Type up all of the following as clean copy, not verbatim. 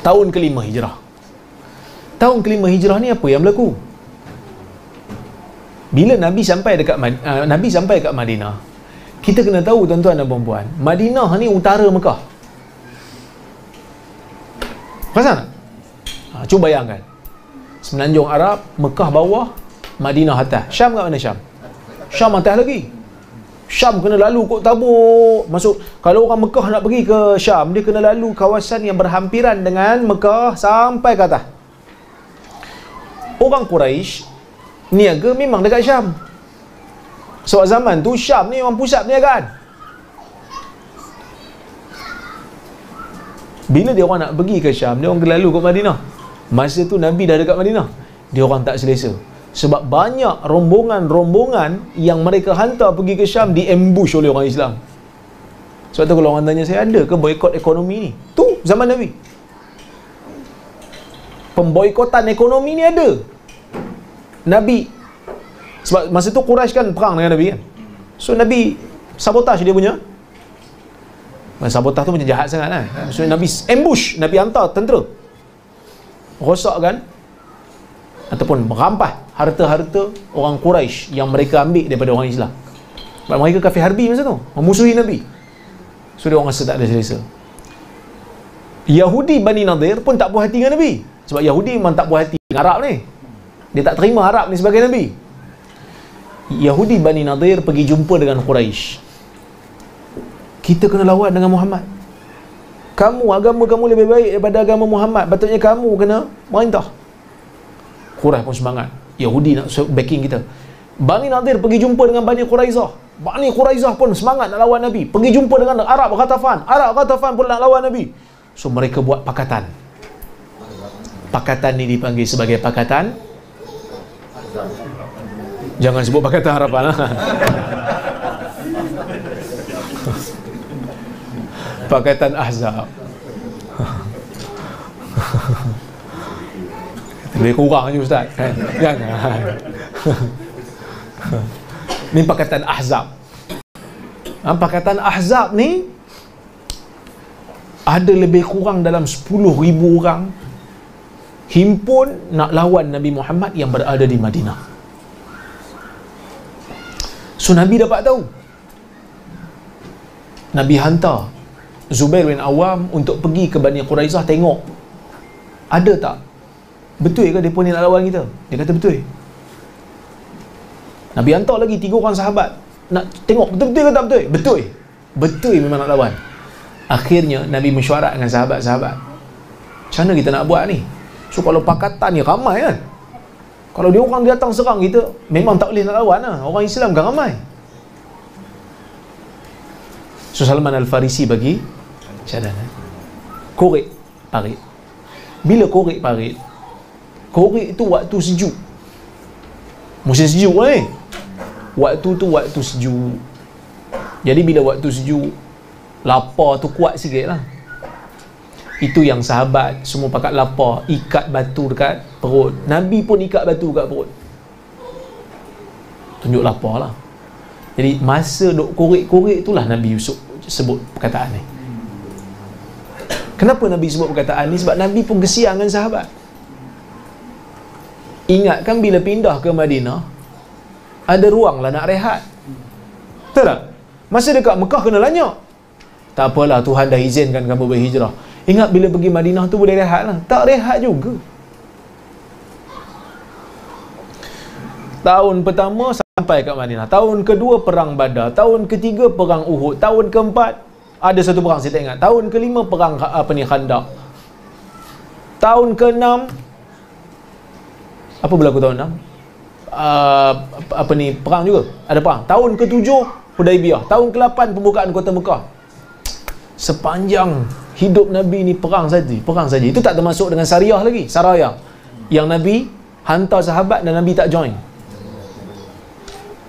Tahun kelima hijrah. Tahun kelima hijrah ni apa yang berlaku? Bila Nabi sampai dekat Madinah, kita kena tahu tuan-tuan dan puan-puan, Madinah ni utara Mekah. Perasan tak? Cuba bayangkan. Semenanjung Arab, Mekah bawah, Madinah atas. Syam kat mana Syam? Syam atas lagi. Syam kena lalu kot Tabuk. Masuk, kalau orang Mekah nak pergi ke Syam, dia kena lalu kawasan yang berhampiran dengan Mekah sampai ke atas. Orang Quraisy niaga memang dekat Syam. Sebab zaman tu Syam ni orang pusat perniagaan. Bila dia orang nak pergi ke Syam, dia orang kena lalu ke Madinah. Masa tu Nabi dah dekat Madinah. Dia orang tak selesa. Sebab banyak rombongan yang mereka hantar pergi ke Syam di-ambush oleh orang Islam. Sebab tu kalau orang tanya saya, ada ke boikot ekonomi ni? Tu zaman Nabi. Pemboikotan ekonomi ni ada. Nabi, sebab masa tu Quraisy kan perang dengan Nabi kan. So Nabi sabotage dia punya. Sabotage tu macam jahat sangat kan. So Nabi ambush, Nabi hantar tentera, rosakkan ataupun merampas harta-harta orang Quraisy yang mereka ambil daripada orang Islam. Sebab mereka kafir harbi masa tu, memusuhi Nabi. So dia orang rasa tak ada selesa. Yahudi Bani Nadir pun tak puas hati dengan Nabi. Sebab Yahudi memang tak puas hati dengan Arab ni. Dia tak terima Arab ni sebagai Nabi. Yahudi Bani Nadir pergi jumpa dengan Quraisy. Kita kena lawan dengan Muhammad. Agama kamu lebih baik daripada agama Muhammad. Patutnya kamu kena merintah. Quraisy pun semangat. Yahudi nak backing kita. Bani Nadir pergi jumpa dengan Bani Quraizah. Bani Quraizah pun semangat nak lawan Nabi. Pergi jumpa dengan Arab Ghatafan. Arab Ghatafan pun nak lawan Nabi. So mereka buat pakatan. Pakatan ni dipanggil sebagai pakatan. Jangan sebut pakatan harapan lah. Pakatan Ahzab. Lebih kurang je Ustaz kan? Jangan. Ni Pakatan Ahzab. Pakatan Ahzab ni ada lebih kurang dalam 10,000 orang himpun nak lawan Nabi Muhammad yang berada di Madinah. So Nabi dapat tahu. Nabi hantar Zubair bin Awam untuk pergi ke Bani Quraizah tengok ada tak, betul ke mereka ni nak lawan kita. Dia kata betul. Nabi hantar lagi 3 orang sahabat nak tengok betul-betul ke tak betul. Betul memang nak lawan. Akhirnya Nabi mesyuarat dengan sahabat-sahabat, macam mana kita nak buat ni? So kalau pakatan ni ramai kan, kalau dia orang datang serang kita, memang tak boleh nak lawan lah. Orang Islam kan ramai. So Salman Al-Farisi bagi cadangan. Korek parit. Bila korek parit, korek tu waktu sejuk. Musim sejuk ni. Waktu tu waktu sejuk. Jadi bila waktu sejuk, lapar tu kuat sikit lah. Itu yang sahabat semua pakat lapar, ikat batu dekat perut. Nabi pun ikat batu dekat perut. Tunjuk lapar lah. Jadi masa duk korek-korek itulah Nabi Yusuf sebut perkataan ni. Kenapa Nabi sebut perkataan ni? Sebab Nabi pun kesian dengan sahabat. Ingatkan bila pindah ke Madinah, ada ruang lah nak rehat. Betul tak? Masa dekat Mekah kena lanyak. Tak apalah, Tuhan dah izinkan kamu berhijrah. Ingat bila pergi Madinah tu boleh rehat lah. Tak rehat juga. Tahun pertama sampai kat Madinah. Tahun kedua perang Badar. Tahun ketiga perang Uhud. Tahun keempat ada satu perang saya tak ingat. Tahun kelima perang Khandaq. Tahun ke-6 apa berlaku tahun 6? Perang juga. Ada perang. Tahun ke-7 Hudaibiyah. Tahun ke-8 pembukaan kota Mekah. Sepanjang hidup Nabi ni perang saja. Itu tak termasuk dengan Sariyah lagi. Saraya yang Nabi hantar sahabat dan Nabi tak join.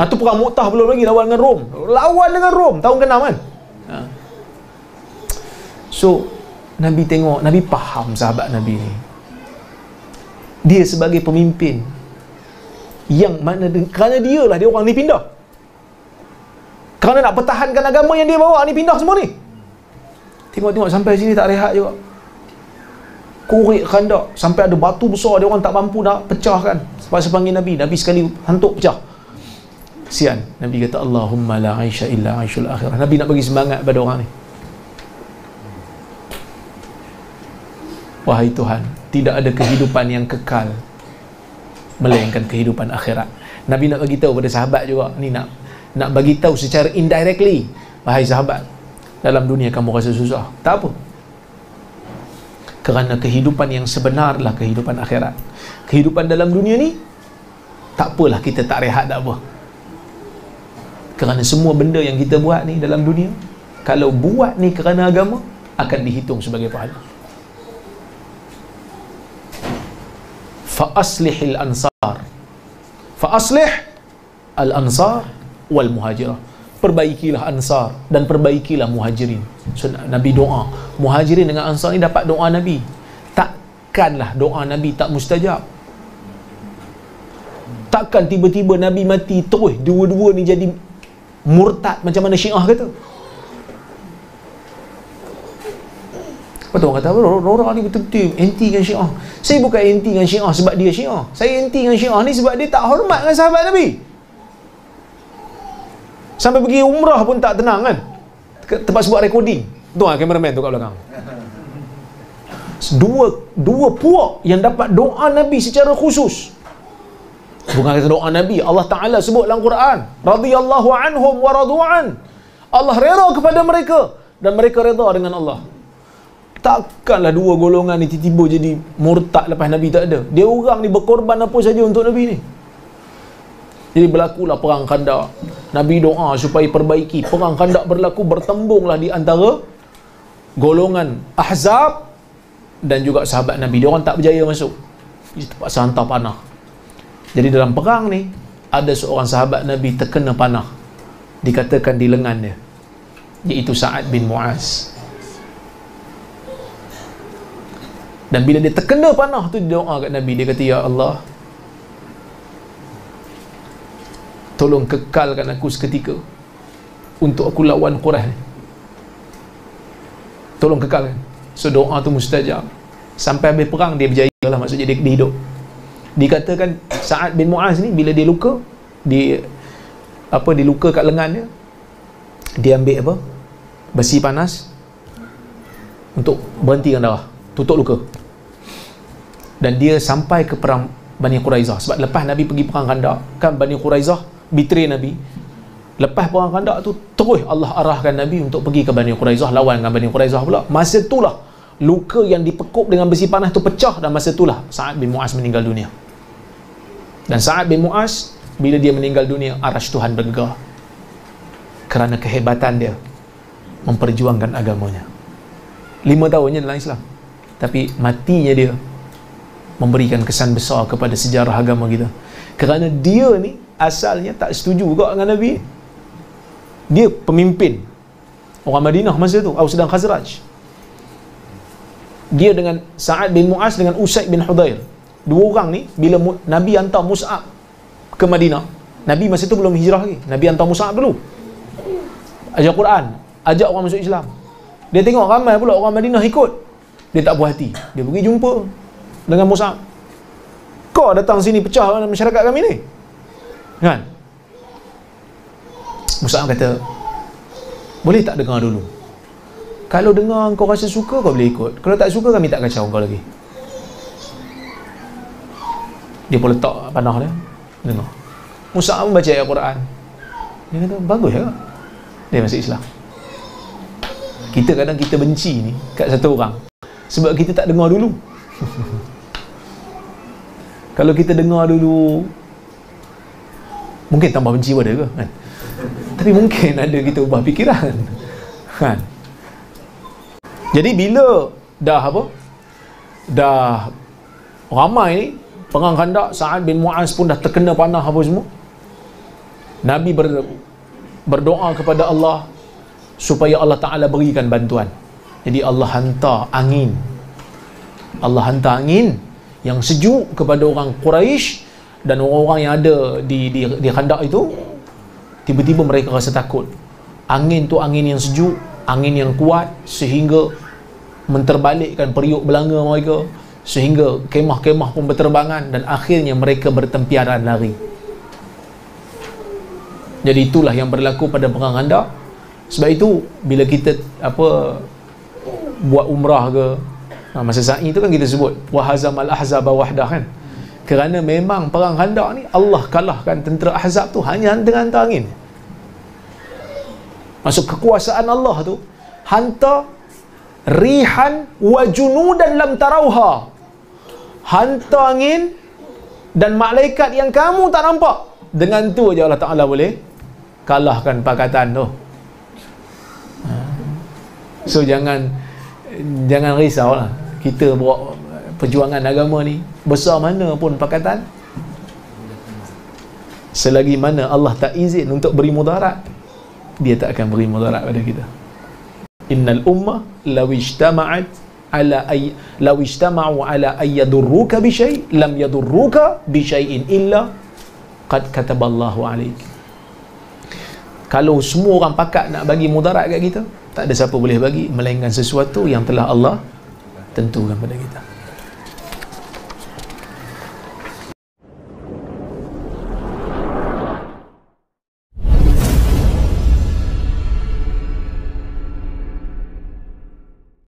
Itu perang Mu'tah belum lagi, lawan dengan Rom. Tahun ke-6 kan. So Nabi tengok, Nabi faham sahabat Nabi ni. Dia sebagai pemimpin yang mana kerana dia lah dia orang ni pindah. Kerana nak pertahankan agama yang dia bawa ni pindah semua ni. Tengok sampai sini tak rehat juga. korek Khandaq sampai ada batu besar, dia orang tak mampu nak pecahkan. Pasal panggil Nabi, Nabi sekali hantuk pecah. Kesian. Nabi kata, Allahumma la aisha illa aishul akhirah. Nabi nak bagi semangat pada orang ni. Wahai Tuhan, tidak ada kehidupan yang kekal melainkan kehidupan akhirat. Nabi nak bagi tahu pada sahabat juga, ni nak bagi tahu secara indirectly, wahai sahabat, dalam dunia kamu rasa susah, tak apa, kerana kehidupan yang sebenar adalah kehidupan akhirat. Kehidupan dalam dunia ni tak apalah, kita tak rehat, tak apa, kerana semua benda yang kita buat ni dalam dunia, kalau buat ni kerana agama, akan dihitung sebagai pahala. Fa'aslihil ansar, fa'aslih al-ansar wal muhajirah. Perbaikilah ansar dan perbaikilah muhajirin. So, Nabi doa, muhajirin dengan ansar ni dapat doa Nabi. Takkanlah doa Nabi tak mustajab. Takkan tiba-tiba Nabi mati terus dua-dua ni jadi murtad macam mana Syiah kata. Betul orang kata, orang ni betul-betul anti dengan Syiah. Saya bukan anti dengan Syiah sebab dia Syiah. Saya anti dengan Syiah ni sebab dia tak hormat dengan sahabat Nabi. Sampai pergi umrah pun tak tenang kan, tempat buat recording. Tu lah kameraman tu kat belakang. Dua puak yang dapat doa Nabi secara khusus. Bukan kata doa Nabi, Allah Ta'ala sebut dalam Quran, radhiyallahu anhum wa radu'an. Allah reda kepada mereka dan mereka reda dengan Allah. Takkanlah dua golongan ni tiba-tiba jadi murtad lepas Nabi tak ada. Dia orang ni berkorban apa saja untuk Nabi ni. Jadi berlakulah perang Khandaq. Nabi doa supaya perbaiki. Perang Khandaq berlaku, bertembunglah di antara golongan Ahzab dan juga sahabat Nabi. Dia orang tak berjaya masuk. Dia terpaksa hantar panah. Jadi dalam perang ni ada seorang sahabat Nabi terkena panah, dikatakan di lengan dia, iaitu Sa'ad bin Mu'az. Dan bila dia terkena panah tu, dia doa kat Nabi. Dia kata, Ya Allah, tolong kekalkan aku seketika untuk aku lawan Quraisy. Tolong kekalkan. So doa tu mustajab. Sampai habis perang dia berjaya lah, maksudnya dia hidup. Dikatakan Sa'ad bin Mu'az ni bila dia luka, dia luka kat lengan dia, dia ambil apa? Besi panas untuk berhentikan darah, tutup luka. Dan dia sampai ke perang Bani Quraizah. Sebab lepas Nabi pergi perang Khandaq, kan Bani Quraizah betray Nabi. Lepas perang Khandaq tu, terus Allah arahkan Nabi untuk pergi ke Bani Quraizah, lawan dengan Bani Quraizah pula. Masa itulah luka yang dipekup dengan besi panas tu pecah, dan masa itulah Sa'ad bin Mu'az meninggal dunia. Dan Sa'ad bin Mu'az, bila dia meninggal dunia, arasy Tuhan bergegar kerana kehebatan dia memperjuangkan agamanya. 5 tahunnya dalam Islam, tapi matinya dia memberikan kesan besar kepada sejarah agama kita. Kerana dia ni asalnya tak setuju juga dengan Nabi. Dia pemimpin orang Madinah masa tu, Aus dan Khazraj. Dia dengan Sa'ad bin Mu'az dengan Usaid bin Hudair, dua orang ni, bila Nabi hantar Mus'ab ke Madinah, Nabi masa tu belum hijrah lagi, Nabi hantar Mus'ab dulu, ajar Quran, ajak orang masuk Islam. Dia tengok ramai pula orang Madinah ikut, dia tak puas hati. Dia pergi jumpa dengan Mus'ab. Kau datang sini pecah masyarakat kami ni, kan? Mus'ab kata, boleh tak dengar dulu? Kalau dengar kau rasa suka, kau boleh ikut. Kalau tak suka, kami tak kacau kau lagi. Dia pun letak panah dia, dengar. Mus'ab pun baca ayat Quran. Dia kata, bagus ya. Dia masuk Islam. Kita kadang kita benci ni kat satu orang sebab kita tak dengar dulu. Kalau kita dengar dulu, mungkin tambah benci pada ke, kan? Tapi mungkin ada kita ubah fikiran, kan? Jadi bila dah ramai ni perang Khandaq, Sa'ad bin Mu'az pun dah terkena panah apa semua, Nabi berdoa kepada Allah supaya Allah Ta'ala berikan bantuan. Jadi Allah hantar angin yang sejuk kepada orang Quraisy, dan orang-orang yang ada di Khandaq itu, tiba-tiba mereka rasa takut. Angin tu angin yang sejuk, angin yang kuat sehingga menterbalikkan periuk belanga mereka, sehingga kemah-kemah pun berterbangan dan akhirnya mereka bertempiaran lari. Jadi itulah yang berlaku pada perang Khandaq. Sebab itu bila kita buat umrah ke, masa sa'i itu kan kita sebut wa hazamal ahzaba wahdah kan, kerana memang perang Khandaq ni Allah kalahkan tentera Ahzab tu hanya dengan hantar angin. Maksud kekuasaan Allah tu hantar rihan wa junudan lam tarauha, hantar angin dan malaikat yang kamu tak nampak. Dengan tu aja Allah Ta'ala boleh kalahkan pakatan tu. So jangan risaulah. Kita buat perjuangan agama ni, besar mana pun pakatan, selagi mana Allah tak izin untuk beri mudarat, dia tak akan beri mudarat pada kita. Innal ummah law ijtama'at ala ay yadurruka bi syai' lam yadurruka bi syai'in illa qad kataballahu alaik. Kalau semua orang pakat nak bagi mudarat kat kita, tak ada siapa boleh bagi melainkan sesuatu yang telah Allah tentukan pada kita.